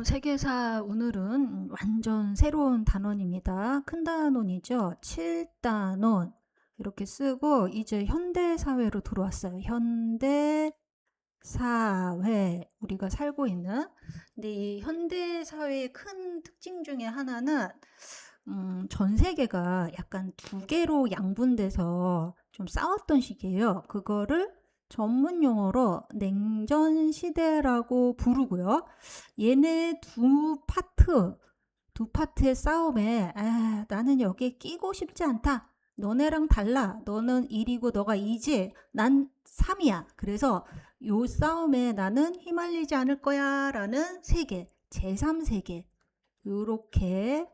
세계사 오늘은 완전 새로운 단원입니다. 큰 단원이죠. 7단원 이렇게 쓰고 이제 현대 사회로 들어왔어요. 현대 사회 우리가 살고 있는. 근데 이 현대 사회의 큰 특징 중에 하나는 전 세계가 약간 두 개로 양분돼서 좀 싸웠던 시기예요. 그거를 전문 용어로 냉전 시대라고 부르고요. 얘네 두 파트의 싸움에 나는 여기에 끼고 싶지 않다. 너네랑 달라. 너는 1이고 너가 2지. 난 3이야. 그래서 요 싸움에 나는 휘말리지 않을 거야 라는 세계, 제3세계 요렇게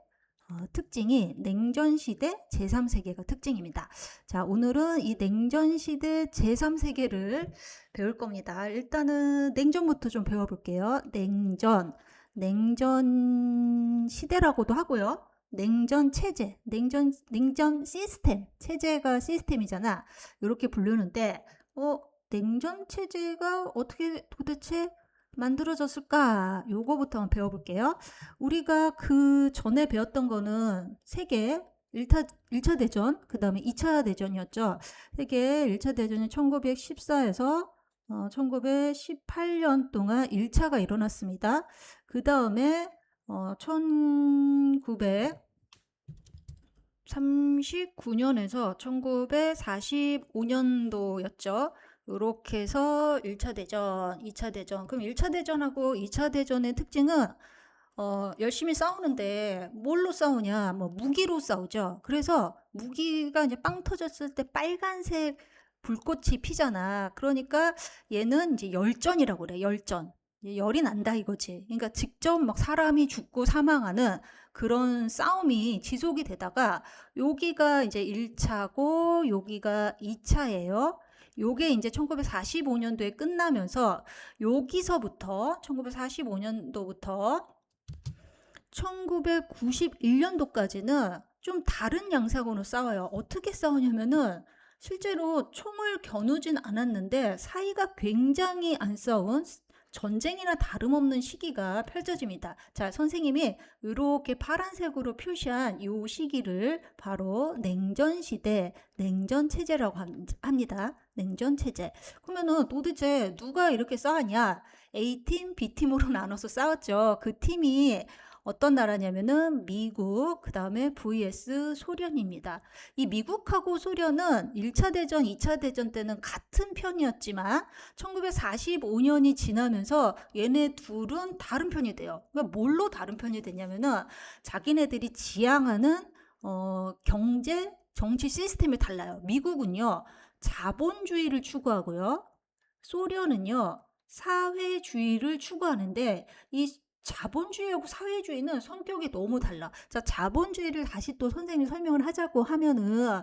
특징이 냉전시대 제3세계가 특징입니다. 자, 오늘은 이 냉전시대 제3세계를 배울 겁니다. 일단은 냉전부터 좀 배워볼게요. 냉전 시대라고도 하고요. 냉전 체제, 냉전 시스템, 체제가 시스템이잖아. 이렇게 부르는데, 냉전 체제가 어떻게 도대체 만들어졌을까? 요거부터 한번 배워볼게요. 우리가 그 전에 배웠던 거는 세계 1차 대전, 그 다음에 2차 대전이었죠. 세계 1차 대전이 1914에서 1918년 동안 1차가 일어났습니다. 그 다음에 1939년에서 1945년도였죠. 이렇게 해서 1차 대전, 2차 대전. 그럼 1차 대전하고 2차 대전의 특징은 열심히 싸우는데 뭘로 싸우냐? 뭐 무기로 싸우죠. 그래서 무기가 이제 빵 터졌을 때 빨간색 불꽃이 피잖아. 그러니까 얘는 이제 열전이라고 그래. 열전. 열이 난다 이거지. 그러니까 직접 막 사람이 죽고 사망하는 그런 싸움이 지속이 되다가 여기가 이제 1차고 여기가 2차예요. 요게 이제 1945년도에 끝나면서 여기서부터 1945년도부터 1991년도까지는 좀 다른 양상으로 싸워요. 어떻게 싸우냐면은 실제로 총을 겨누진 않았는데 사이가 굉장히 안 싸운 전쟁이나 다름없는 시기가 펼쳐집니다. 자, 선생님이 이렇게 파란색으로 표시한 이 시기를 바로 냉전시대, 냉전체제라고 합니다. 냉전체제. 그러면은 도대체 누가 이렇게 싸웠냐? A팀, B팀으로 나눠서 싸웠죠. 그 팀이 어떤 나라냐면은 미국, 그 다음에 vs 소련입니다. 이 미국하고 소련은 1차 대전, 2차 대전 때는 같은 편이었지만 1945년이 지나면서 얘네 둘은 다른 편이 돼요. 그러니까 뭘로 다른 편이 되냐면은 자기네들이 지향하는 경제, 정치 시스템이 달라요. 미국은요, 자본주의를 추구하고요. 소련은요, 사회주의를 추구하는데 이 자본주의하고 사회주의는 성격이 너무 달라. 자, 자본주의를 다시 또 선생님이 설명을 하자고 하면은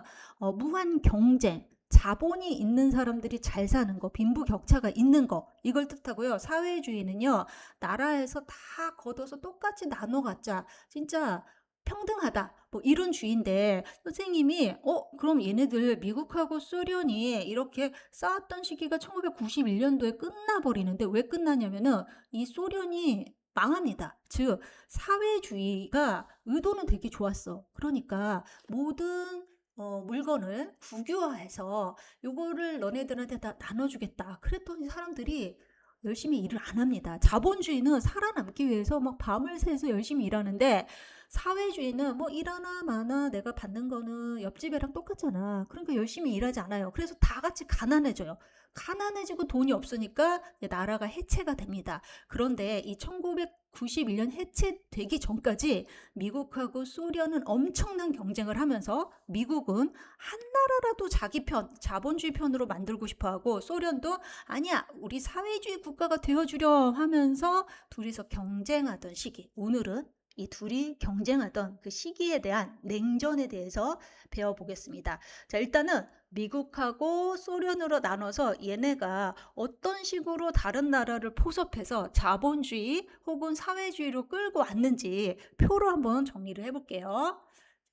무한 경쟁, 자본이 있는 사람들이 잘 사는 거, 빈부격차가 있는 거, 이걸 뜻하고요. 사회주의는요, 나라에서 다 걷어서 똑같이 나눠 갖자. 진짜 평등하다. 뭐 이런 주의인데 선생님이 그럼 얘네들 미국하고 소련이 이렇게 싸웠던 시기가 1991년도에 끝나버리는데 왜 끝나냐면은 이 소련이 망합니다. 즉 사회주의가 의도는 되게 좋았어. 그러니까 모든 물건을 국유화해서 요거를 너네들한테 다 나눠주겠다. 그랬더니 사람들이 열심히 일을 안 합니다. 자본주의는 살아남기 위해서 막 밤을 새서 열심히 일하는데 사회주의는 뭐 일하나 마나 내가 받는 거는 옆집애랑 똑같잖아. 그러니까 열심히 일하지 않아요. 그래서 다 같이 가난해져요. 가난해지고 돈이 없으니까 나라가 해체가 됩니다. 그런데 이 1991년 해체되기 전까지 미국하고 소련은 엄청난 경쟁을 하면서 미국은 한 나라라도 자기 편, 자본주의 편으로 만들고 싶어 하고 소련도 아니야, 우리 사회주의 국가가 되어주려 하면서 둘이서 경쟁하던 시기. 오늘은 이 둘이 경쟁하던 그 시기에 대한 냉전에 대해서 배워보겠습니다. 자, 일단은 미국하고 소련으로 나눠서 얘네가 어떤 식으로 다른 나라를 포섭해서 자본주의 혹은 사회주의로 끌고 왔는지 표로 한번 정리를 해볼게요.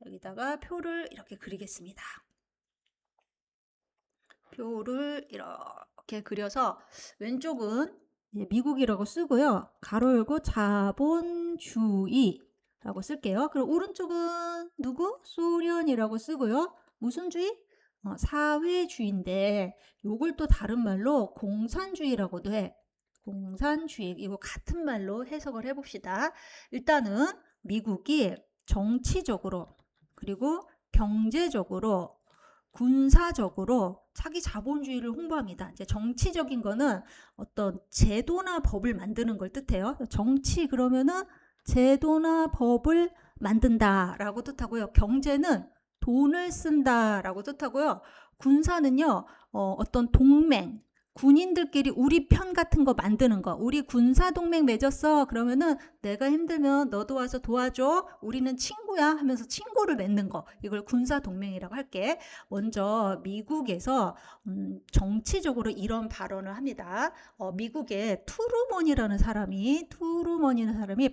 여기다가 표를 이렇게 그리겠습니다. 표를 이렇게 그려서 왼쪽은 미국이라고 쓰고요. 가로 열고 자본주의라고 쓸게요. 그럼 오른쪽은 누구? 소련이라고 쓰고요. 무슨 주의? 사회주의인데 요걸 또 다른 말로 공산주의라고도 해. 공산주의. 이거 같은 말로 해석을 해봅시다. 일단은 미국이 정치적으로 그리고 경제적으로 군사적으로 자기 자본주의를 홍보합니다. 이제 정치적인 거는 어떤 제도나 법을 만드는 걸 뜻해요. 정치 그러면은 제도나 법을 만든다라고 뜻하고요. 경제는 돈을 쓴다라고 뜻하고요. 군사는요, 어떤 동맹, 군인들끼리 우리 편 같은 거 만드는 거. 우리 군사 동맹 맺었어. 그러면은 내가 힘들면 너도 와서 도와줘. 우리는 친구야 하면서 친구를 맺는 거. 이걸 군사 동맹이라고 할게. 먼저 미국에서 정치적으로 이런 발언을 합니다. 미국의 트루먼이라는 사람이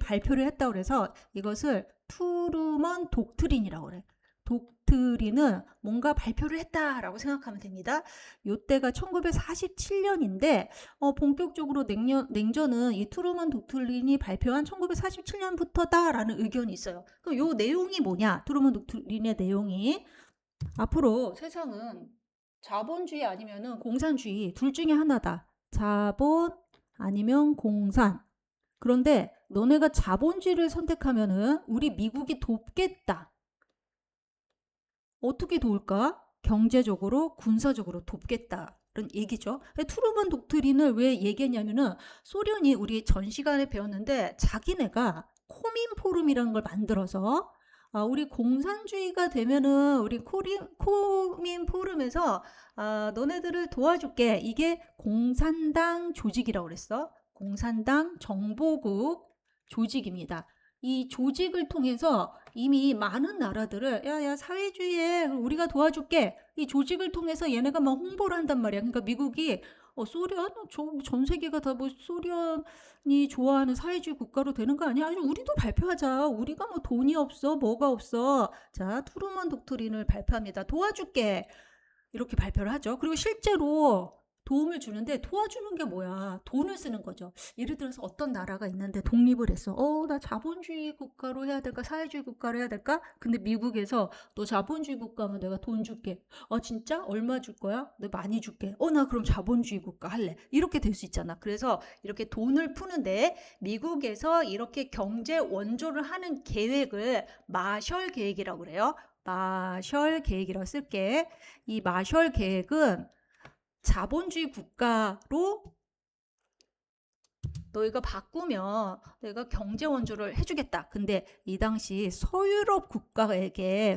발표를 했다고 그래서 이것을 트루먼 독트린이라고 그래. 독트린은 뭔가 발표를 했다라고 생각하면 됩니다. 요때가 1947년인데 본격적으로 냉전은 이 트루먼 독트린이 발표한 1947년부터다라는 의견이 있어요. 그럼 요 내용이 뭐냐? 트루먼 독트린의 내용이 앞으로 세상은 자본주의 아니면은 공산주의 둘 중에 하나다. 자본 아니면 공산. 그런데 너네가 자본주의를 선택하면은 우리 미국이 돕겠다. 어떻게 도울까? 경제적으로, 군사적으로 돕겠다는 얘기죠. 트루먼 독트린을 왜 얘기했냐면은 소련이 우리 전 시간에 배웠는데 자기네가 코민 포럼이라는 걸 만들어서 우리 공산주의가 되면은 우리 코민 포럼에서 너네들을 도와줄게. 이게 공산당 조직이라고 그랬어. 공산당 정보국 조직입니다. 이 조직을 통해서 이미 많은 나라들을 야야 사회주의에 우리가 도와줄게. 이 조직을 통해서 얘네가 막 홍보를 한단 말이야. 그러니까 미국이 소련? 전 세계가 다 뭐 소련이 좋아하는 사회주의 국가로 되는 거 아니야? 아니, 우리도 발표하자. 우리가 뭐 돈이 없어, 뭐가 없어. 자, 트루먼 독트린을 발표합니다. 도와줄게. 이렇게 발표를 하죠. 그리고 실제로 도움을 주는데 도와주는 게 뭐야? 돈을 쓰는 거죠. 예를 들어서 어떤 나라가 있는데 독립을 했어. 나 자본주의 국가로 해야 될까? 사회주의 국가로 해야 될까? 근데 미국에서 너 자본주의 국가면 내가 돈 줄게. 진짜? 얼마 줄 거야? 내가 많이 줄게. 나 그럼 자본주의 국가 할래. 이렇게 될 수 있잖아. 그래서 이렇게 돈을 푸는데 미국에서 이렇게 경제 원조를 하는 계획을 마셜 계획이라고 그래요. 마셜 계획이라고 쓸게. 이 마셜 계획은 자본주의 국가로 너희가 바꾸면 내가 경제 원조를 해주겠다. 근데 이 당시 서유럽 국가에게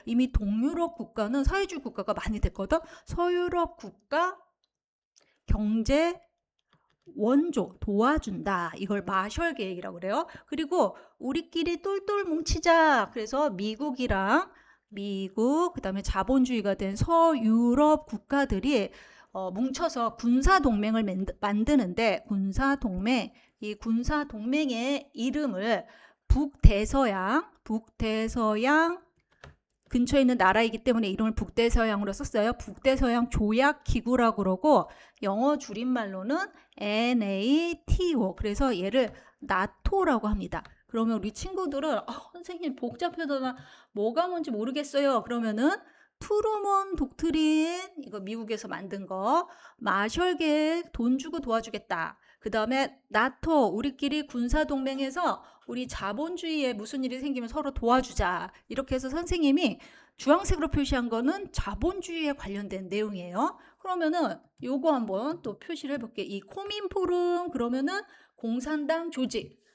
이미 동유럽 국가는 사회주의 국가가 많이 됐거든. 서유럽 국가 경제 원조 도와준다. 이걸 마셜 계획이라고 그래요. 그리고 우리끼리 똘똘 뭉치자. 그래서 미국 그다음에 자본주의가 된 서유럽 국가들이 뭉쳐서 군사동맹을 만드는데 이 군사동맹의 이름을 북대서양 근처에 있는 나라이기 때문에 이름을 북대서양으로 썼어요. 북대서양 조약기구라고 그러고 영어 줄임말로는 NATO. 그래서 얘를 나토라고 합니다. 그러면 우리 친구들은 선생님 복잡하다 뭐가 뭔지 모르겠어요. 그러면은 트루먼 독트린 이거 미국에서 만든 거 마셜 계획 돈 주고 도와주겠다. 그 다음에 나토 우리끼리 군사동맹해서 우리 자본주의에 무슨 일이 생기면 서로 도와주자. 이렇게 해서 선생님이 주황색으로 표시한 거는 자본주의에 관련된 내용이에요. 그러면은 요거 한번 또 표시를 해볼게. 이 코민포럼 그러면은 공산당 조직.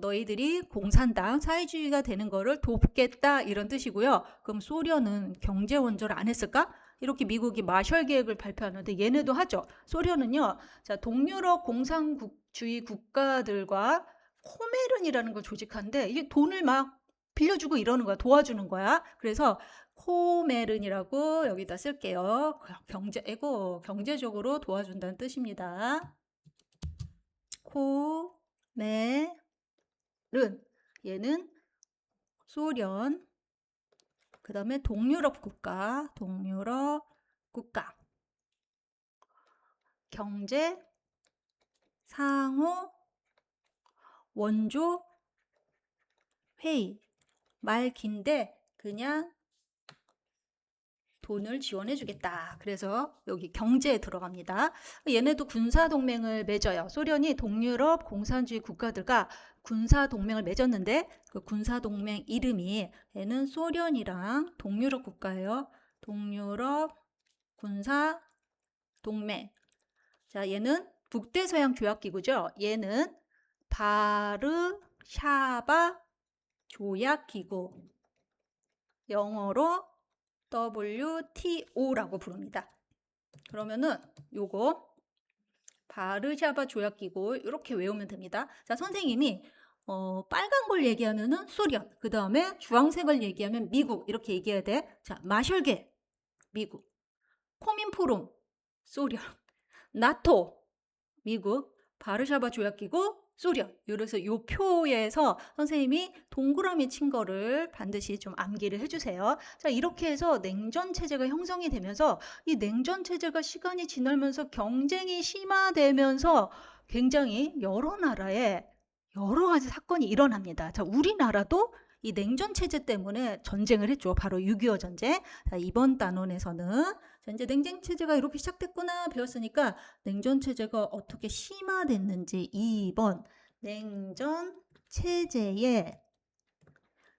너희들이 공산당 사회주의가 되는 거를 돕겠다 이런 뜻이고요. 그럼 소련은 경제 원조를 안 했을까? 이렇게 미국이 마셜 계획을 발표하는데 얘네도 하죠. 소련은요. 자, 동유럽 공산주의 국가들과 코메른이라는 걸 조직하는데 이게 돈을 막 빌려주고 이러는 거야. 도와주는 거야. 그래서 코메른이라고 여기다 쓸게요. 경제적으로 도와준다는 뜻입니다. 코메 얘는 소련 그 다음에 동유럽 국가 경제 상호 원조 회의. 말 긴데 그냥 돈을 지원해 주겠다. 그래서 여기 경제에 들어갑니다. 얘네도 군사동맹을 맺어요. 소련이 동유럽 공산주의 국가들과 군사동맹을 맺었는데 그 군사동맹 이름이 얘는 소련이랑 동유럽 국가예요. 동유럽 군사동맹. 자, 얘는 북대서양 조약기구죠. 얘는 바르샤바 조약기구. 영어로 WTO라고 부릅니다. 그러면은 요거 바르샤바 조약기구 이렇게 외우면 됩니다. 자, 선생님이 빨간 걸 얘기하면은 소련, 그 다음에 주황색을 얘기하면 미국 이렇게 얘기해야 돼. 자, 마셜계 미국, 코민포럼 소련, 나토 미국, 바르샤바 조약기구 소련. 그래서 요 표에서 선생님이 동그라미 친 거를 반드시 좀 암기를 해주세요. 자, 이렇게 해서 냉전 체제가 형성이 되면서 이 냉전 체제가 시간이 지나면서 경쟁이 심화되면서 굉장히 여러 나라에 여러 가지 사건이 일어납니다. 자, 우리나라도 이 냉전 체제 때문에 전쟁을 했죠. 바로 6.25 전쟁. 자, 이번 단원에서는 자, 이제 냉전 체제가 이렇게 시작됐구나 배웠으니까 냉전 체제가 어떻게 심화됐는지 2번 냉전 체제의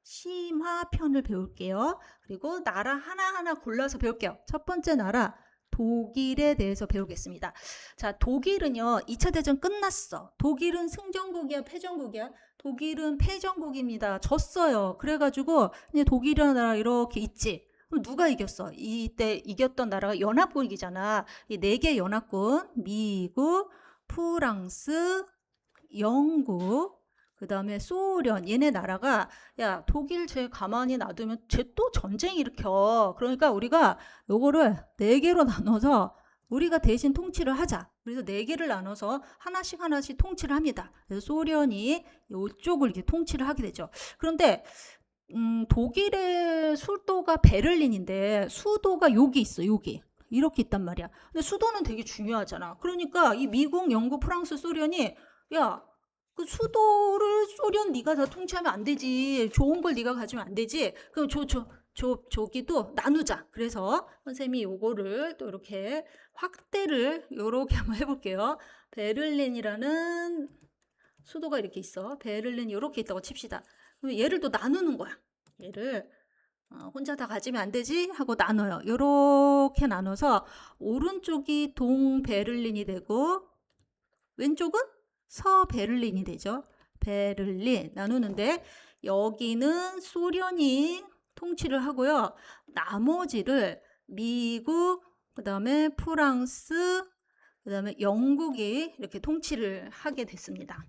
심화편을 배울게요. 그리고 나라 하나하나 골라서 배울게요. 첫 번째 나라 독일에 대해서 배우겠습니다. 자, 독일은요 2차 대전 끝났어. 독일은 승전국이야 패전국이야? 독일은 패전국입니다. 졌어요. 그래가지고 이제 독일이라는 나라 이렇게 있지. 그럼 누가 이겼어? 이때 이겼던 나라가 연합국이잖아. 이 4개 연합국, 미국, 프랑스, 영국, 그 다음에 소련. 얘네 나라가 야 독일 쟤 가만히 놔두면 쟤 또 전쟁 일으켜. 그러니까 우리가 요거를 4개로 나눠서 우리가 대신 통치를 하자. 그래서 4개를 나눠서 하나씩 통치를 합니다. 그래서 소련이 이쪽을 이렇게 통치를 하게 되죠. 그런데 독일의 수도가 베를린인데 수도가 여기 있어. 여기. 이렇게 있단 말이야. 근데 수도는 되게 중요하잖아. 그러니까 이 미국, 영국, 프랑스, 소련이 야, 그 수도를 소련 네가 다 통치하면 안 되지. 좋은 걸 네가 가지면 안 되지. 그럼 저기도 나누자. 그래서 선생님이 요거를 또 이렇게 확대를 요렇게 한번 해볼게요. 베를린이라는 수도가 이렇게 있어. 베를린이 이렇게 있다고 칩시다. 그럼 얘를 또 나누는 거야. 얘를 혼자 다 가지면 안 되지 하고 나눠요. 이렇게 나눠서 오른쪽이 동베를린이 되고 왼쪽은 서베를린이 되죠. 베를린 나누는데 여기는 소련이 통치를 하고요. 나머지를 미국, 그 다음에 프랑스, 그 다음에 영국이 이렇게 통치를 하게 됐습니다.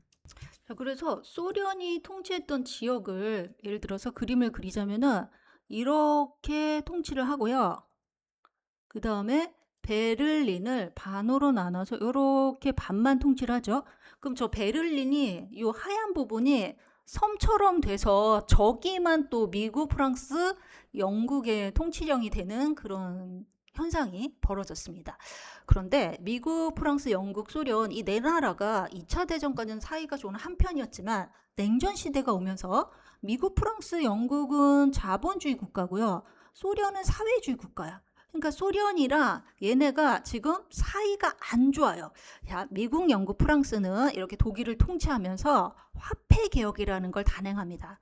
자, 그래서 소련이 통치했던 지역을 예를 들어서 그림을 그리자면은 이렇게 통치를 하고요. 그 다음에 베를린을 반으로 나눠서 이렇게 반만 통치를 하죠. 그럼 저 베를린이 이 하얀 부분이 섬처럼 돼서 저기만 또 미국, 프랑스, 영국의 통치령이 되는 그런 현상이 벌어졌습니다. 그런데 미국, 프랑스, 영국, 소련 이 4나라가 2차 대전까지는 사이가 좋은 한편이었지만 냉전 시대가 오면서 미국, 프랑스, 영국은 자본주의 국가고요. 소련은 사회주의 국가야. 그러니까 소련이랑 얘네가 지금 사이가 안 좋아요. 자, 미국, 영국, 프랑스는 이렇게 독일을 통치하면서 화폐 개혁이라는 걸 단행합니다.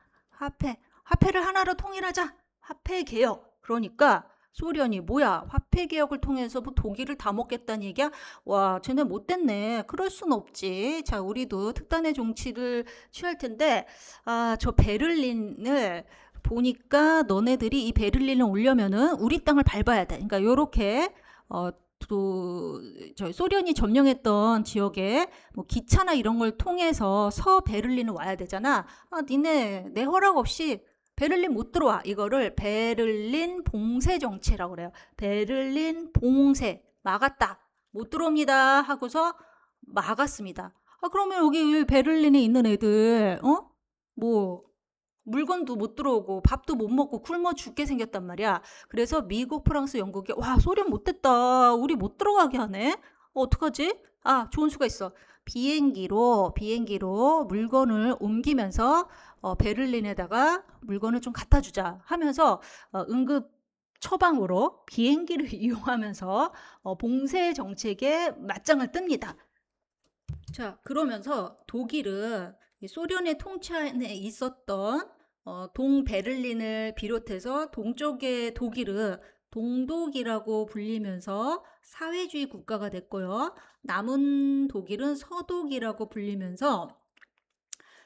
화폐를 하나로 통일하자. 화폐 개혁. 그러니까 소련이 뭐야? 화폐 개혁을 통해서 뭐 독일을 다 먹겠다는 얘기야? 와, 쟤네 못됐네. 그럴 순 없지. 자, 우리도 특단의 정치를 취할 텐데 저 베를린을 보니까 너네들이 이 베를린을 오려면은 우리 땅을 밟아야 돼. 그러니까 요렇게 또 저희 소련이 점령했던 지역에 뭐 기차나 이런 걸 통해서 서베를린을 와야 되잖아. 니네 내 허락 없이 베를린 못 들어와. 이거를 베를린 봉쇄 정치라고 그래요. 베를린 봉쇄 막았다. 못 들어옵니다 하고서 막았습니다. 그러면 여기 베를린에 있는 애들 뭐 물건도 못 들어오고 밥도 못 먹고 굶어 죽게 생겼단 말이야. 그래서 미국, 프랑스, 영국이 와 소련 못됐다. 우리 못 들어가게 하네. 어떡하지? 좋은 수가 있어. 비행기로 물건을 옮기면서 베를린에다가 물건을 좀 갖다 주자 하면서 응급 처방으로 비행기를 이용하면서 봉쇄 정책에 맞짱을 뜹니다. 자, 그러면서 독일은 소련의 통치 안에 있었던 동베를린을 비롯해서 동쪽의 독일은 동독이라고 불리면서 사회주의 국가가 됐고요. 남은 독일은 서독이라고 불리면서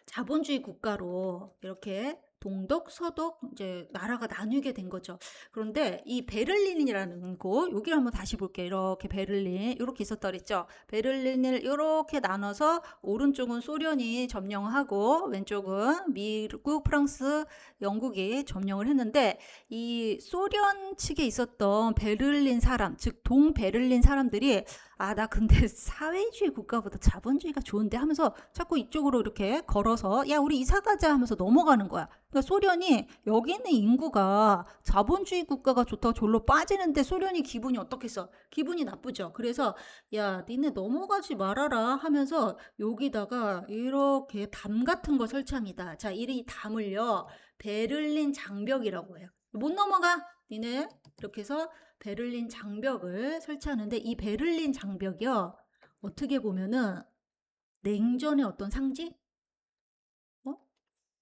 자본주의 국가로 이렇게 동독, 서독 이제 나라가 나뉘게 된 거죠. 그런데 이 베를린이라는 곳, 여기를 한번 다시 볼게요. 이렇게 베를린 이렇게 있었다 그랬죠. 베를린을 이렇게 나눠서 오른쪽은 소련이 점령하고 왼쪽은 미국, 프랑스, 영국이 점령을 했는데 이 소련 측에 있었던 베를린 사람, 즉 동베를린 사람들이 나 근데 사회주의 국가보다 자본주의가 좋은데 하면서 자꾸 이쪽으로 이렇게 걸어서 야, 우리 이사 가자 하면서 넘어가는 거야. 그러니까 소련이 여기 있는 인구가 자본주의 국가가 좋다고 졸로 빠지는데 소련이 기분이 어떻겠어? 기분이 나쁘죠. 그래서 야, 니네 넘어가지 말아라 하면서 여기다가 이렇게 담 같은 거 설치합니다. 자, 이 담을요, 베를린 장벽이라고 해요. 못 넘어가, 니네. 이렇게 해서 베를린 장벽을 설치하는데 이 베를린 장벽이요, 어떻게 보면은 냉전의 어떤 상징?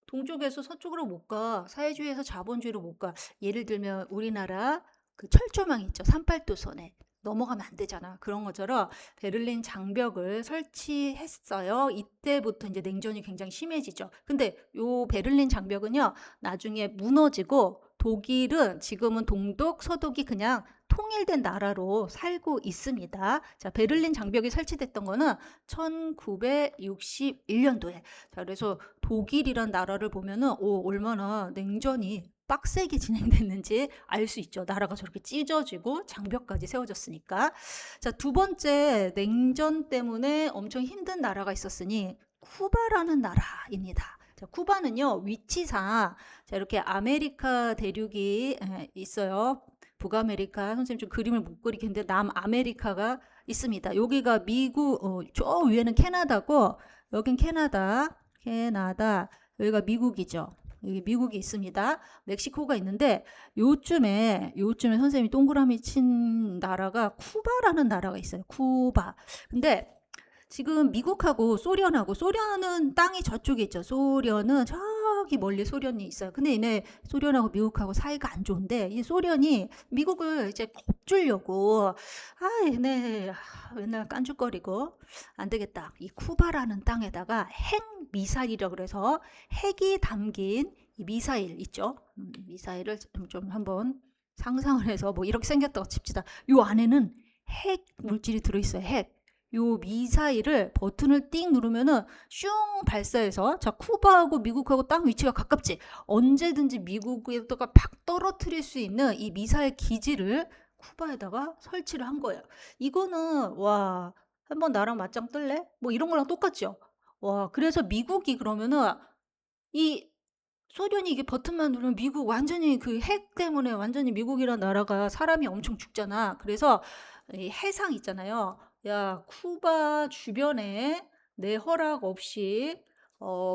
동쪽에서 서쪽으로 못 가. 사회주의에서 자본주의로 못 가. 예를 들면 우리나라 그 철조망 있죠. 38도선에. 넘어가면 안 되잖아. 그런 것처럼 베를린 장벽을 설치했어요. 이때부터 이제 냉전이 굉장히 심해지죠. 근데 요 베를린 장벽은요, 나중에 무너지고 독일은 지금은 동독, 서독이 그냥 통일된 나라로 살고 있습니다. 자, 베를린 장벽이 설치됐던 거는 1961년도에. 자, 그래서 독일이란 나라를 보면은 얼마나 냉전이 빡세게 진행됐는지 알 수 있죠. 나라가 저렇게 찢어지고 장벽까지 세워졌으니까. 자, 두 번째, 냉전 때문에 엄청 힘든 나라가 있었으니 쿠바라는 나라입니다. 자, 쿠바는요, 위치상 자, 이렇게 아메리카 대륙이 있어요. 북아메리카, 선생님 좀 그림을 못 그리겠는데 남아메리카가 있습니다. 여기가 미국, 저 위에는 캐나다고, 여긴 캐나다, 여기가 미국이죠. 여기 미국이 있습니다. 멕시코가 있는데 요쯤에 선생님이 동그라미 친 나라가 쿠바라는 나라가 있어요. 쿠바. 근데 지금 미국하고 소련은 땅이 저쪽에 있죠. 소련은 저기 멀리 소련이 있어요. 근데 얘네 소련하고 미국하고 사이가 안 좋은데 이 소련이 미국을 이제 겁주려고 얘네 맨날 깐죽거리고 안 되겠다. 이 쿠바라는 땅에다가 핵 미사일이라고 그래서 핵이 담긴 이 미사일 있죠. 미사일을 좀 한번 상상을 해서 뭐 이렇게 생겼다고 칩시다. 요 안에는 핵 물질이 들어있어요. 핵. 요 미사일을 버튼을 띵 누르면은 슝 발사해서, 자, 쿠바하고 미국하고 땅 위치가 가깝지. 언제든지 미국에다가 팍 떨어뜨릴 수 있는 이 미사일 기지를 쿠바에다가 설치를 한 거예요. 이거는 와, 한번 나랑 맞짱 뜰래? 뭐 이런 거랑 똑같죠. 와, 그래서 미국이 그러면은 이 소련이 이게 버튼만 누르면 미국 완전히 그 핵 때문에 완전히 미국이란 나라가 사람이 엄청 죽잖아. 그래서 이 해상 있잖아요. 야, 쿠바 주변에 내 허락 없이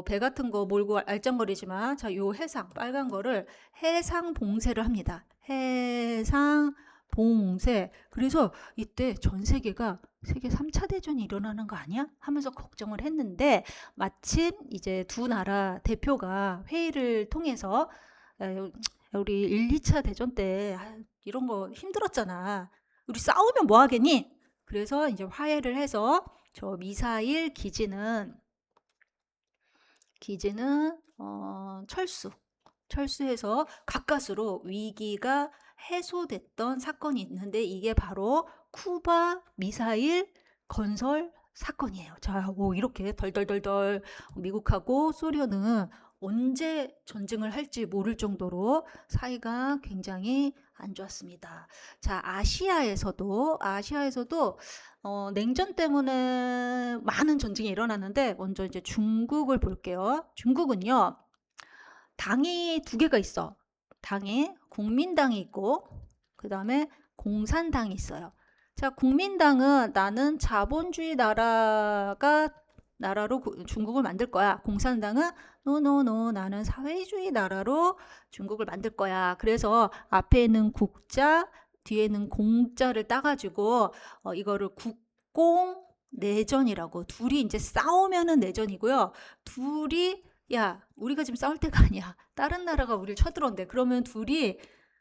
배 같은 거 몰고 알짱거리지만, 자, 요 해상 빨간 거를 해상 봉쇄를 합니다. 해상 봉쇄. 그래서 이때 전 세계가 세계 3차 대전이 일어나는 거 아니야? 하면서 걱정을 했는데 마침 이제 두 나라 대표가 회의를 통해서 우리 1, 2차 대전 때 이런 거 힘들었잖아. 우리 싸우면 뭐 하겠니? 그래서 이제 화해를 해서 저 미사일 기지는 철수해서 가까스로 위기가 해소됐던 사건이 있는데 이게 바로 쿠바 미사일 건설 사건이에요. 자, 이렇게 덜덜덜덜 미국하고 소련은 언제 전쟁을 할지 모를 정도로 사이가 굉장히 안 좋았습니다. 자, 아시아에서도 냉전 때문에 많은 전쟁이 일어났는데 먼저 이제 중국을 볼게요. 중국은요, 당이 두 개가 있어. 당에 국민당이 있고 그 다음에 공산당이 있어요. 자, 국민당은 나는 자본주의 나라로 중국을 만들 거야. 공산당은 노노노 나는 사회주의 나라로 중국을 만들 거야. 그래서 앞에는 국자, 뒤에는 공자를 따가지고 이거를 국공 내전이라고, 둘이 이제 싸우면은 내전이고요. 둘이 야, 우리가 지금 싸울 때가 아니야. 다른 나라가 우리를 쳐들어온대. 그러면 둘이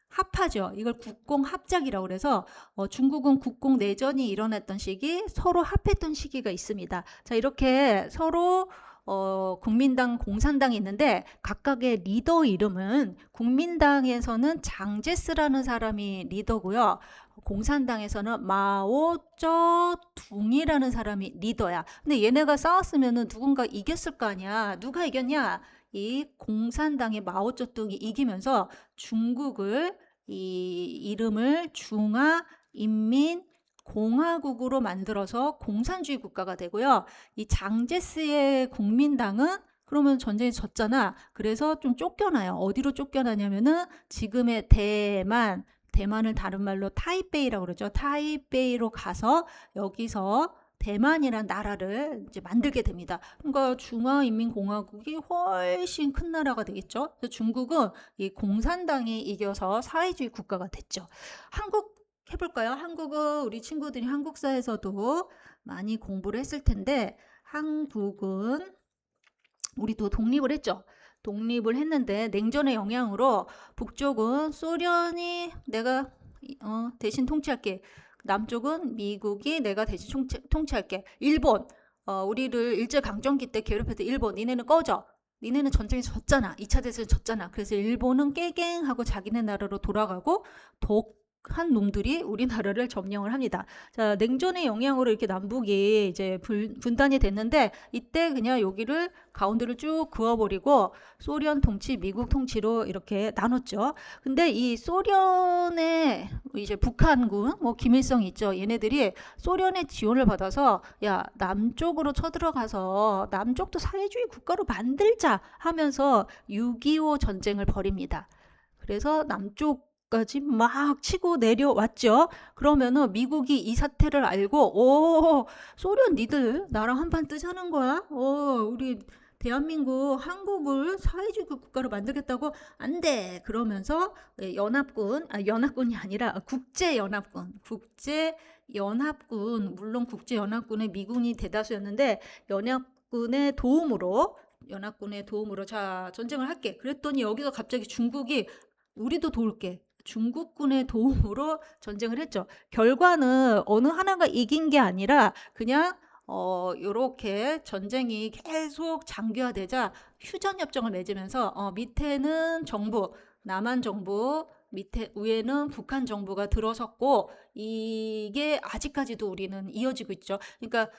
합하죠. 이걸 국공합작이라고 그래서 중국은 국공 내전이 일어났던 시기, 서로 합했던 시기가 있습니다. 자, 이렇게 서로 국민당, 공산당이 있는데 각각의 리더 이름은, 국민당에서는 장제스라는 사람이 리더고요. 공산당에서는 마오쩌둥이라는 사람이 리더야. 근데 얘네가 싸웠으면은 누군가 이겼을 거 아니야. 누가 이겼냐? 이 공산당의 마오쩌둥이 이기면서 중국을 이름을 중화인민공화국으로 만들어서 공산주의 국가가 되고요. 이 장제스의 국민당은 그러면 전쟁에 졌잖아. 그래서 좀 쫓겨나요. 어디로 쫓겨나냐면은 지금의 대만을 다른 말로 타이베이라고 그러죠. 타이베이로 가서 여기서 대만이란 나라를 이제 만들게 됩니다. 그러니까 중화인민공화국이 훨씬 큰 나라가 되겠죠. 그래서 중국은 이 공산당이 이겨서 사회주의 국가가 됐죠. 한국 해볼까요? 한국은 우리 친구들이 한국사에서도 많이 공부를 했을 텐데, 한국은 우리도 독립을 했죠. 독립을 했는데 냉전의 영향으로 북쪽은 소련이 내가 대신 통치할게. 남쪽은 미국이 내가 대신 통치할게. 일본, 우리를 일제강점기 때 괴롭혔던 일본, 니네는 꺼져. 니네는 전쟁에서 졌잖아. 2차 대전에서 졌잖아. 그래서 일본은 깨갱하고 자기네 나라로 돌아가고 독한 놈들이 우리나라를 점령을 합니다. 자, 냉전의 영향으로 이렇게 남북이 이제 분단이 됐는데, 이때 그냥 여기를 가운데를 쭉 그어버리고 소련 통치, 미국 통치로 이렇게 나눴죠. 근데 이 소련의 이제 북한군, 뭐 김일성 있죠. 얘네들이 소련의 지원을 받아서 야, 남쪽으로 쳐들어가서 남쪽도 사회주의 국가로 만들자 하면서 6.25 전쟁을 벌입니다. 그래서 남쪽까지 막 치고 내려왔죠. 그러면은 미국이 이 사태를 알고, 소련 니들 나랑 한판 뜨자는 거야? 우리 대한민국, 한국을 사회주의 국가로 만들겠다고? 안 돼. 그러면서 연합군이 아니라 국제연합군, 물론 국제연합군의 미군이 대다수였는데 연합군의 도움으로 자, 전쟁을 할게. 그랬더니 여기서 갑자기 중국이 우리도 도울게. 중국군의 도움으로 전쟁을 했죠. 결과는 어느 하나가 이긴 게 아니라 그냥 요렇게 전쟁이 계속 장기화되자 휴전협정을 맺으면서 밑에는 정부, 남한 정부, 위에는 북한 정부가 들어섰고, 이게 아직까지도 우리는 이어지고 있죠. 그러니까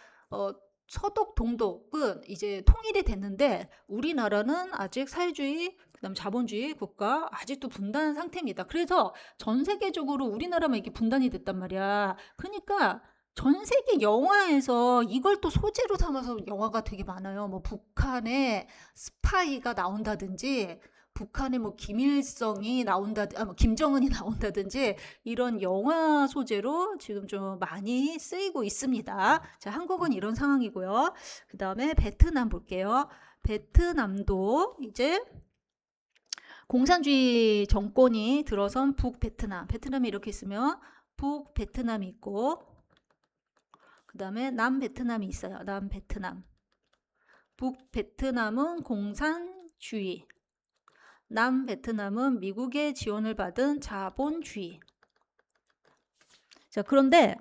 서독, 동독은 이제 통일이 됐는데 우리나라는 아직 사회주의, 그다음 자본주의 국가 아직도 분단 상태입니다. 그래서 전 세계적으로 우리나라만 이렇게 분단이 됐단 말이야. 그러니까 전 세계 영화에서 이걸 또 소재로 삼아서 영화가 되게 많아요. 뭐 북한의 스파이가 나온다든지, 북한의 뭐 김일성이 뭐 김정은이 나온다든지, 이런 영화 소재로 지금 좀 많이 쓰이고 있습니다. 자, 한국은 이런 상황이고요. 그 다음에 베트남 볼게요. 베트남도 이제 공산주의 정권이 들어선 베트남이 이렇게 있으면 북베트남이 있고, 그 다음에 남베트남이 있어요. 남베트남. 북베트남은 공산주의, 남베트남은 미국의 지원을 받은 자본주의. 자, 그런데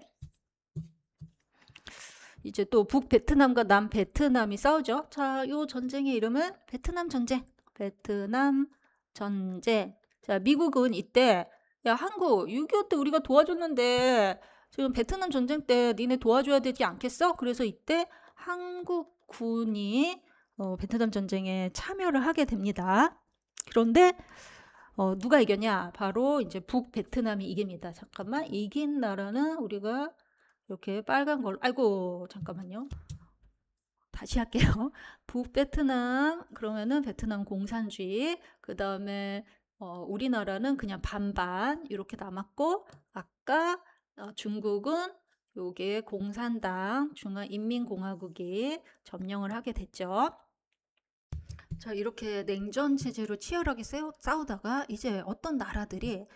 이제 또 북베트남과 남베트남이 싸우죠. 자, 요 전쟁의 이름은 베트남 전쟁. 자, 미국은 이때 야, 한국 6.25 때 우리가 도와줬는데 지금 베트남 전쟁 때 니네 도와줘야 되지 않겠어? 그래서 이때 한국군이 베트남 전쟁에 참여를 하게 됩니다. 그런데 누가 이겼냐? 바로 이제 북베트남이 이깁니다. 잠깐만, 이긴 나라는 우리가 이렇게 빨간 걸로, 아이고 잠깐만요. 다시 할게요. 북베트남, 그러면은 베트남 공산주의, 그 다음에 우리나라는 그냥 반반 이렇게 남았고, 아까 중국은 요게 공산당 중화인민공화국이 점령을 하게 됐죠. 자, 이렇게 냉전 체제로 치열하게 싸우다가 이제 어떤 나라들이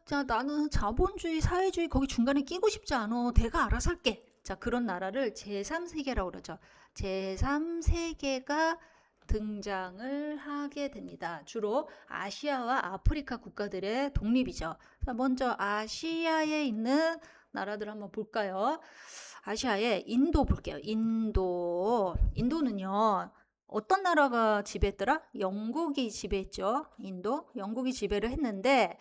자, 나는 자본주의, 사회주의 거기 중간에 끼고 싶지 않아. 내가 알아서 할게. 자, 그런 나라를 제3세계라고 그러죠. 제3세계가 등장을 하게 됩니다. 주로 아시아와 아프리카 국가들의 독립이죠. 자, 먼저 아시아에 있는 나라들 한번 볼까요? 아시아에 인도 볼게요. 인도는요. 어떤 나라가 지배했더라? 영국이 지배했죠. 영국이 지배를 했는데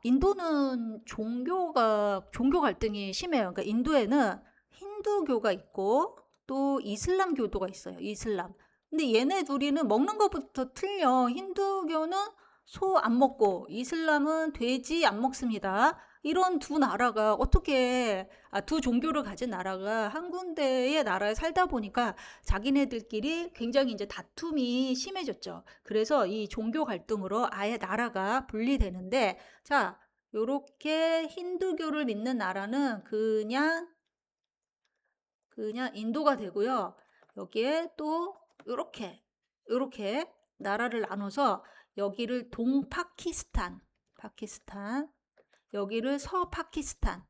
인도는 종교 갈등이 심해요. 그러니까 인도에는 힌두교가 있고 또 이슬람교도가 있어요. 이슬람. 근데 얘네 둘이는 먹는 것부터 틀려. 힌두교는 소 안 먹고 이슬람은 돼지 안 먹습니다. 이런 두 나라가 어떻게 두 종교를 가진 나라가 한 군데의 나라에 살다 보니까 자기네들끼리 굉장히 이제 다툼이 심해졌죠. 그래서 이 종교 갈등으로 아예 나라가 분리되는데, 자, 요렇게 힌두교를 믿는 나라는 그냥 인도가 되고요. 여기에 또 요렇게 나라를 나눠서 여기를 동파키스탄, 여기를 서파키스탄,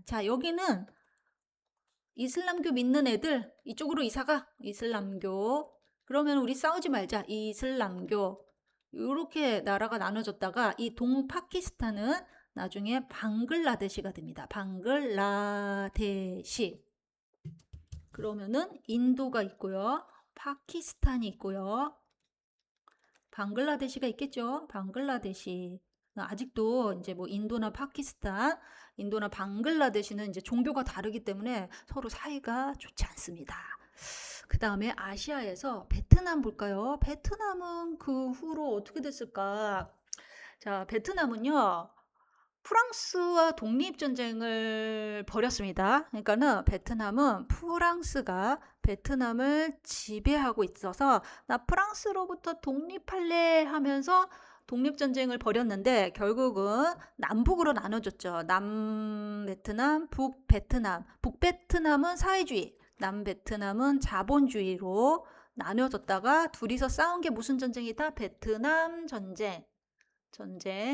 자, 여기는 이슬람교 믿는 애들 이쪽으로 이사가. 이슬람교. 그러면 우리 싸우지 말자. 이슬람교. 이렇게 나라가 나눠졌다가 이 동파키스탄은 나중에 방글라데시가 됩니다. 방글라데시. 그러면은 인도가 있고요. 파키스탄이 있고요. 방글라데시가 있겠죠. 방글라데시. 아직도 이제 뭐 인도나 방글라데시는 이제 종교가 다르기 때문에 서로 사이가 좋지 않습니다. 그 다음에 아시아에서 베트남 볼까요? 베트남은 그 후로 어떻게 됐을까? 자, 베트남은요. 프랑스와 독립전쟁을 벌였습니다. 그러니까는 베트남은 프랑스가 베트남을 지배하고 있어서 나 프랑스로부터 독립할래 하면서 독립전쟁을 벌였는데 결국은 남북으로 나눠졌죠. 남베트남, 북베트남. 북베트남은 사회주의, 남베트남은 자본주의로 나눠졌다가 둘이서 싸운 게 무슨 전쟁이다? 베트남 전쟁.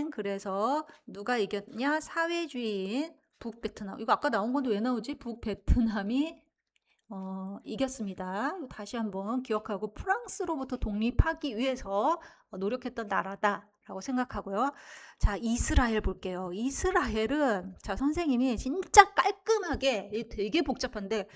그래서 누가 이겼냐? 사회주의인 북베트남. 이거 아까 나온 건데 왜 나오지? 북베트남이 이겼습니다. 다시 한번 기억하고 프랑스로부터 독립하기 위해서 노력했던 나라다라고 생각하고요. 자, 이스라엘 볼게요. 이스라엘은 자, 선생님이 진짜 깔끔하게, 되게 복잡한데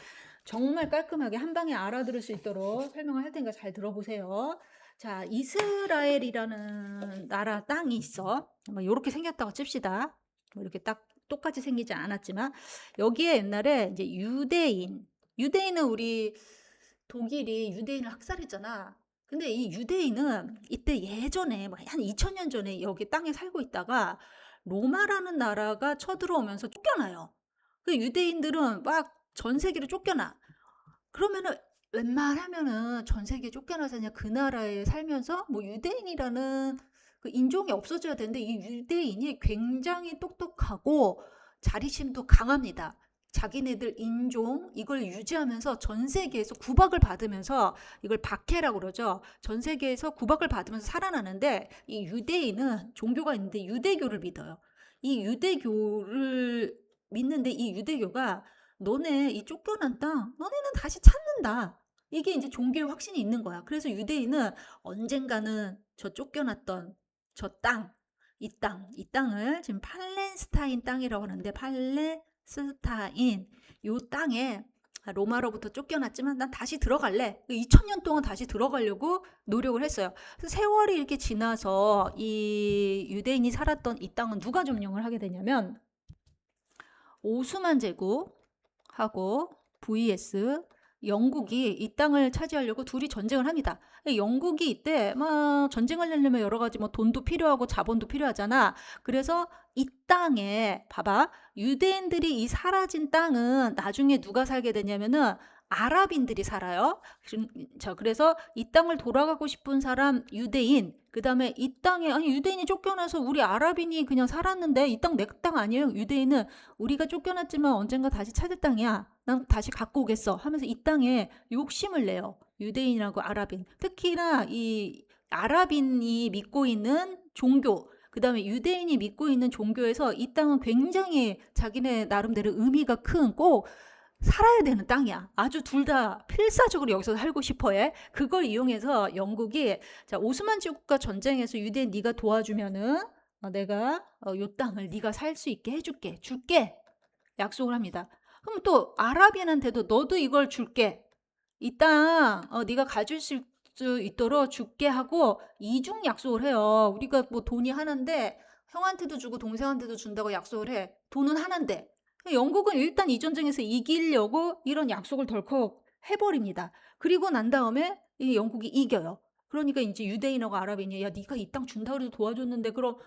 정말 깔끔하게 한 방에 알아들을 수 있도록 설명을 할 테니까 잘 들어보세요. 자, 이스라엘이라는 나라 땅이 있어. 이렇게 생겼다고 칩시다. 이렇게 딱 똑같이 생기지 않았지만 여기에 옛날에 이제 유대인은 우리 독일이 유대인을 학살했잖아. 근데 이 유대인은 이때 예전에 한 2000년 전에 여기 땅에 살고 있다가 로마라는 나라가 쳐들어오면서 쫓겨나요. 그 유대인들은 막 전 세계로 쫓겨나. 그러면은 웬만하면은 전 세계에 쫓겨나서 그냥 그 나라에 살면서 뭐 유대인이라는 그 인종이 없어져야 되는데 이 유대인이 굉장히 똑똑하고 자립심도 강합니다. 자기네들 인종 이걸 유지하면서 전 세계에서 구박을 받으면서 이걸 박해라고 그러죠. 전 세계에서 구박을 받으면서 살아나는데 이 유대인은 종교가 있는데 유대교를 믿어요. 이 유대교를 믿는데 이 유대교가 너네 이 쫓겨난 땅 너네는 다시 찾는다. 이게 이제 종교의 확신이 있는 거야. 그래서 유대인은 언젠가는 저 쫓겨났던 저 땅, 이 땅을 지금 팔레스타인 땅이라고 하는데 팔레스타인 요 땅에 로마로부터 쫓겨났지만 난 다시 들어갈래. 2000년 동안 다시 들어가려고 노력을 했어요. 그래서 세월이 이렇게 지나서 이 유대인이 살았던 이 땅은 누가 점령을 하게 되냐면 오스만 제국하고 vs 영국이 이 땅을 차지하려고 둘이 전쟁을 합니다. 영국이 이때 전쟁을 하려면 여러 가지 돈도 필요하고 자본도 필요하잖아. 그래서 이 땅에 봐봐. 유대인들이 이 사라진 땅은 나중에 누가 살게 되냐면은 아랍인들이 살아요. 자, 그래서 이 땅을 돌아가고 싶은 사람 유대인, 그다음에 이 땅에 아니 유대인이 쫓겨나서 우리 아랍인이 그냥 살았는데 이 땅 내 땅 아니에요. 유대인은 우리가 쫓겨났지만 언젠가 다시 찾을 땅이야. 난 다시 갖고 오겠어 하면서 이 땅에 욕심을 내요. 유대인하고 아랍인. 특히나 이 아랍인이 믿고 있는 종교, 그다음에 유대인이 믿고 있는 종교에서 이 땅은 굉장히 자기네 나름대로 의미가 큰 꼭 살아야 되는 땅이야. 아주 둘 다 필사적으로 여기서 살고 싶어해. 그걸 이용해서 영국이 자 오스만 제국과 전쟁에서 유대인 네가 도와주면은 내가 요 땅을 네가 살 수 있게 해줄게. 줄게. 약속을 합니다. 그럼 또 아랍인한테도 너도 이걸 줄게. 이 땅 네가 가질 수 있도록 줄게 하고 이중 약속을 해요. 우리가 뭐 돈이 하나인데 형한테도 주고 동생한테도 준다고 약속을 해. 돈은 하나인데. 영국은 일단 이 전쟁에서 이기려고 이런 약속을 덜컥 해버립니다. 그리고 난 다음에 이 영국이 이겨요. 그러니까 이제 유대인하고 아랍인이 야 네가 이 땅 준다 그래도 도와줬는데 그럼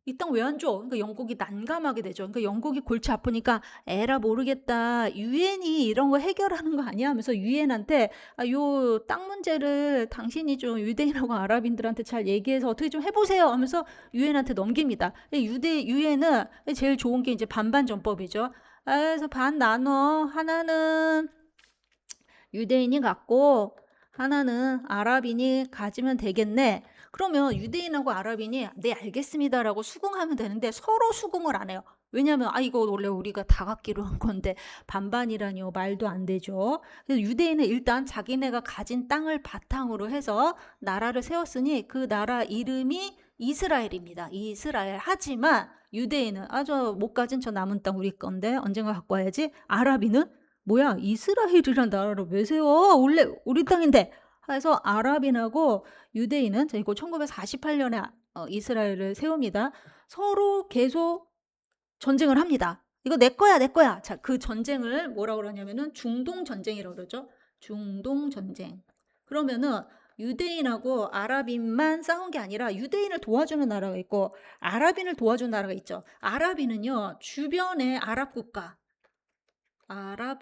이 땅 왜 안 줘? 그러니까 영국이 난감하게 되죠. 그러니까 영국이 골치 아프니까 에라 모르겠다. 유엔이 이런 거 해결하는 거 아니야? 하면서 유엔한테 요 땅 문제를 당신이 좀 유대인하고 아랍인들한테 잘 얘기해서 어떻게 좀 해보세요 하면서 유엔한테 넘깁니다. 유엔은 제일 좋은 게 이제 반반 전법이죠. 그래서 반 나눠. 하나는 유대인이 갖고 하나는 아랍인이 가지면 되겠네. 그러면 유대인하고 아랍인이 네 알겠습니다라고 수긍하면 되는데 서로 수긍을 안 해요. 왜냐하면 이거 원래 우리가 다 갖기로 한 건데 반반이라니요. 말도 안 되죠. 그래서 유대인은 일단 자기네가 가진 땅을 바탕으로 해서 나라를 세웠으니 그 나라 이름이 이스라엘입니다. 이스라엘. 하지만 유대인은 저 못 가진 저 남은 땅 우리 건데 언젠가 갖고 와야지. 아랍인은 뭐야 이스라엘이란 나라를 왜 세워? 원래 우리 땅인데. 그래서 아랍인하고 유대인은 이거 1948년에 이스라엘을 세웁니다. 서로 계속 전쟁을 합니다. 이거 내 거야, 내 거야. 자, 그 전쟁을 뭐라고 그러냐면은 중동 전쟁이라고 그러죠. 중동 전쟁. 그러면은 유대인하고 아랍인만 싸운 게 아니라 유대인을 도와주는 나라가 있고 아랍인을 도와주는 나라가 있죠. 아랍인은요, 주변의 아랍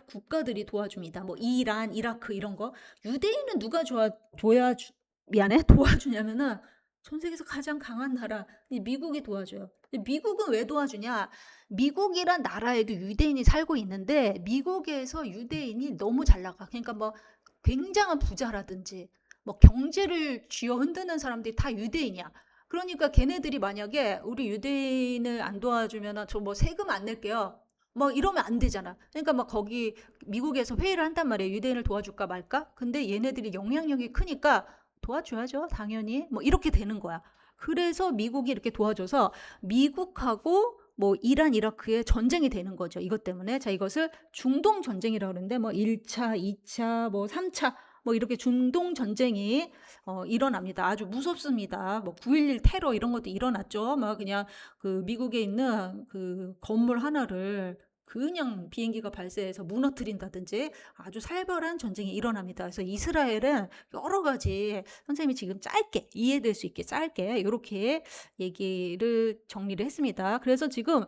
국가들이 도와줍니다. 뭐 이란, 이라크 이런 거. 유대인은 누가 도와주냐면은 전 세계에서 가장 강한 나라 미국이 도와줘요. 미국은 왜 도와주냐? 미국이란 나라에도 유대인이 살고 있는데 미국에서 유대인이 너무 잘 나가. 그러니까 뭐 굉장한 부자라든지 뭐 경제를 쥐어 흔드는 사람들이 다 유대인이야. 그러니까 걔네들이 만약에 우리 유대인을 안 도와주면 저 뭐 세금 안 낼게요. 뭐 이러면 안 되잖아. 그러니까 막 거기 미국에서 회의를 한단 말이에요. 유대인을 도와줄까 말까? 근데 얘네들이 영향력이 크니까 도와줘야죠. 당연히. 뭐 이렇게 되는 거야. 그래서 미국이 이렇게 도와줘서 미국하고 뭐 이란, 이라크의 전쟁이 되는 거죠. 이것 때문에. 자, 이것을 중동 전쟁이라고 그러는데 뭐 1차, 2차, 뭐 3차 뭐 이렇게 중동 전쟁이 일어납니다. 아주 무섭습니다. 뭐 9.11 테러 이런 것도 일어났죠. 막 그냥 그 미국에 있는 그 건물 하나를 그냥 비행기가 발사해서 무너뜨린다든지 아주 살벌한 전쟁이 일어납니다. 그래서 이스라엘은 여러 가지 선생님이 지금 짧게 이해될 수 있게 짧게 이렇게 얘기를 정리를 했습니다. 그래서 지금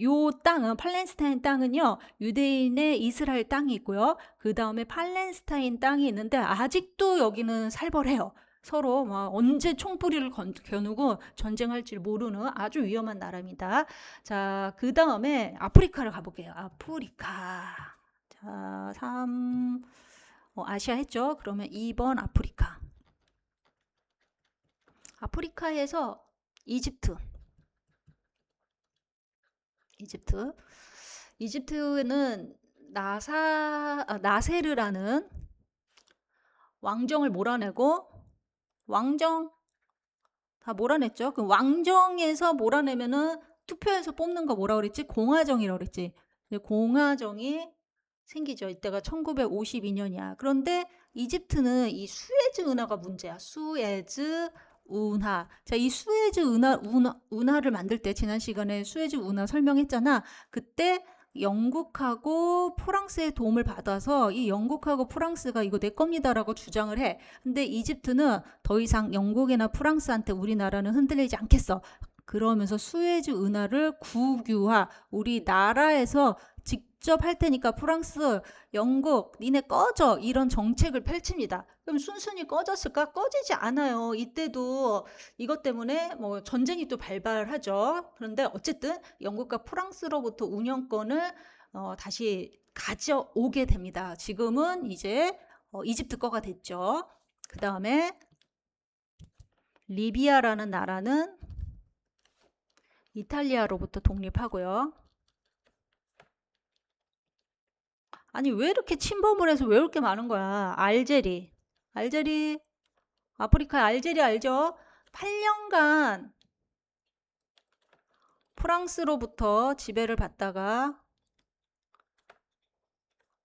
요 땅은 팔레스타인 땅은요 유대인의 이스라엘 땅이 있고요. 그 다음에 팔레스타인 땅이 있는데 아직도 여기는 살벌해요. 서로 막 언제 총뿌리를 겨누고 전쟁할지 모르는 아주 위험한 나라입니다. 자, 그 다음에 아프리카를 가볼게요. 아프리카. 자, 3 아시아 했죠? 그러면 2번 아프리카. 아프리카에서 이집트는 나세르라는 왕정을 몰아내고 왕정 다 몰아냈죠. 그 왕정에서 몰아내면은 투표해서 뽑는 거 뭐라 그랬지? 공화정이라고 그랬지. 공화정이 생기죠. 이때가 1952년이야. 그런데 이집트는 이 수에즈 운하가 문제야. 수에즈 운하. 자, 이 수에즈 운하를 만들 때 지난 시간에 수에즈 운하 설명했잖아. 그때 영국하고 프랑스의 도움을 받아서 이 영국하고 프랑스가 이거 내 겁니다라고 주장을 해. 근데 이집트는 더 이상 영국이나 프랑스한테 우리나라는 흔들리지 않겠어. 그러면서 수에즈 운하를 국유화, 우리나라에서 직접 할 테니까 프랑스, 영국, 니네 꺼져 이런 정책을 펼칩니다. 그럼 순순히 꺼졌을까? 꺼지지 않아요. 이때도 이것 때문에 뭐 전쟁이 또 발발하죠. 그런데 어쨌든 영국과 프랑스로부터 운영권을 다시 가져오게 됩니다. 지금은 이제 이집트 거가 됐죠. 그 다음에 리비아라는 나라는 이탈리아로부터 독립하고요. 아니 왜 이렇게 침범을 해서 왜 이렇게 많은 거야? 알제리, 아프리카 알제리 알죠? 8년간 프랑스로부터 지배를 받다가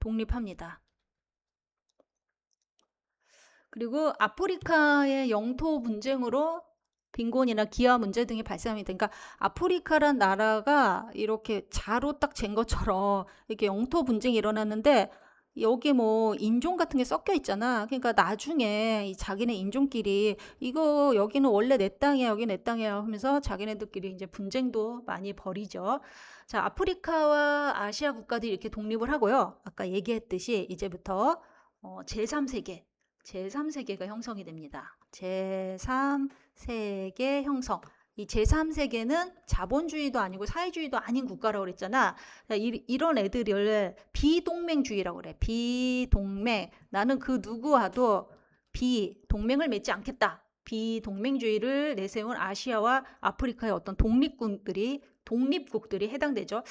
독립합니다. 그리고 아프리카의 영토 분쟁으로 빈곤이나 기아 문제 등이 발생합니다. 그러니까 아프리카란 나라가 이렇게 자로 딱 잰 것처럼 이렇게 영토 분쟁이 일어났는데 여기 뭐 인종 같은 게 섞여 있잖아. 그러니까 나중에 이 자기네 인종끼리 이거 여기는 원래 내 땅이야, 여기 내 땅이야 하면서 자기네들끼리 이제 분쟁도 많이 벌이죠. 자, 아프리카와 아시아 국가들이 이렇게 독립을 하고요. 아까 얘기했듯이 이제부터 제3세계가 형성이 됩니다. 제3세계 형성. 이 제3세계는 자본주의도 아니고 사회주의도 아닌 국가라고 그랬잖아. 이런 애들을 비동맹주의라고 그래. 비동맹. 나는 그 누구와도 동맹을 맺지 않겠다. 비동맹주의를 내세운 아시아와 아프리카의 어떤 독립국들이 해당되죠.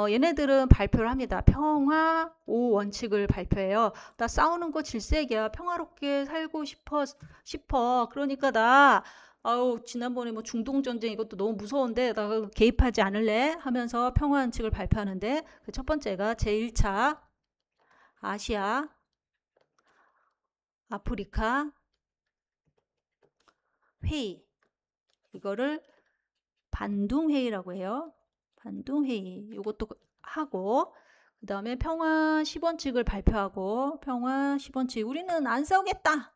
얘네들은 발표를 합니다. 평화 5원칙을 발표해요. 나 싸우는 거 질색이야. 평화롭게 살고 싶어. 그러니까 나 지난번에 뭐 중동 전쟁 이것도 너무 무서운데 나 개입하지 않을래 하면서 평화 원칙을 발표하는데 그 첫 번째가 제1차 아시아 아프리카 회의. 이거를 반둥회의라고 해요. 반둥회의. 이것도 하고 그 다음에 평화 10원칙을 발표하고 평화 10원칙. 우리는 안 싸우겠다.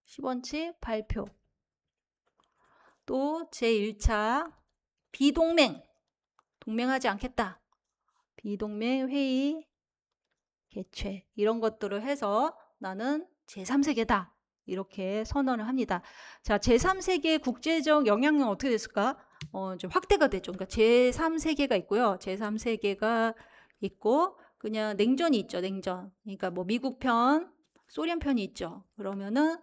10원칙 발표. 또 제1차 비동맹. 동맹하지 않겠다. 비동맹 회의 개최. 이런 것들을 해서 나는 제3세계다. 이렇게 선언을 합니다. 자, 제3세계의 국제적 영향력은 어떻게 됐을까? 좀 확대가 되죠. 그러니까 제3세계가 있고요. 제3세계가 있고 그냥 냉전이 있죠. 냉전. 그러니까 뭐 미국 편, 소련 편이 있죠. 그러면은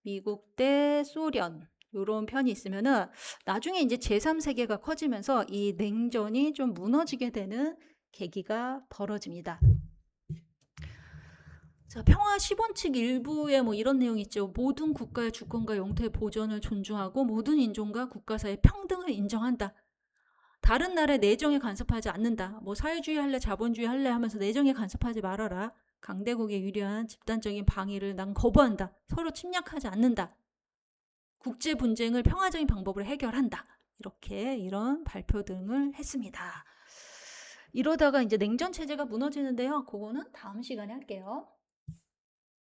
미국 대 소련 이런 편이 있으면은 나중에 이제 제3세계가 커지면서 이 냉전이 좀 무너지게 되는 계기가 벌어집니다. 자, 평화 10원칙 일부에 뭐 이런 내용이 있죠. 모든 국가의 주권과 영토의 보존을 존중하고 모든 인종과 국가 사이의 평등을 인정한다. 다른 나라의 내정에 간섭하지 않는다. 뭐 사회주의 할래, 자본주의 할래 하면서 내정에 간섭하지 말아라. 강대국에 유리한 집단적인 방위를 난 거부한다. 서로 침략하지 않는다. 국제 분쟁을 평화적인 방법으로 해결한다. 이런 발표 등을 했습니다. 이러다가 이제 냉전 체제가 무너지는데요. 그거는 다음 시간에 할게요.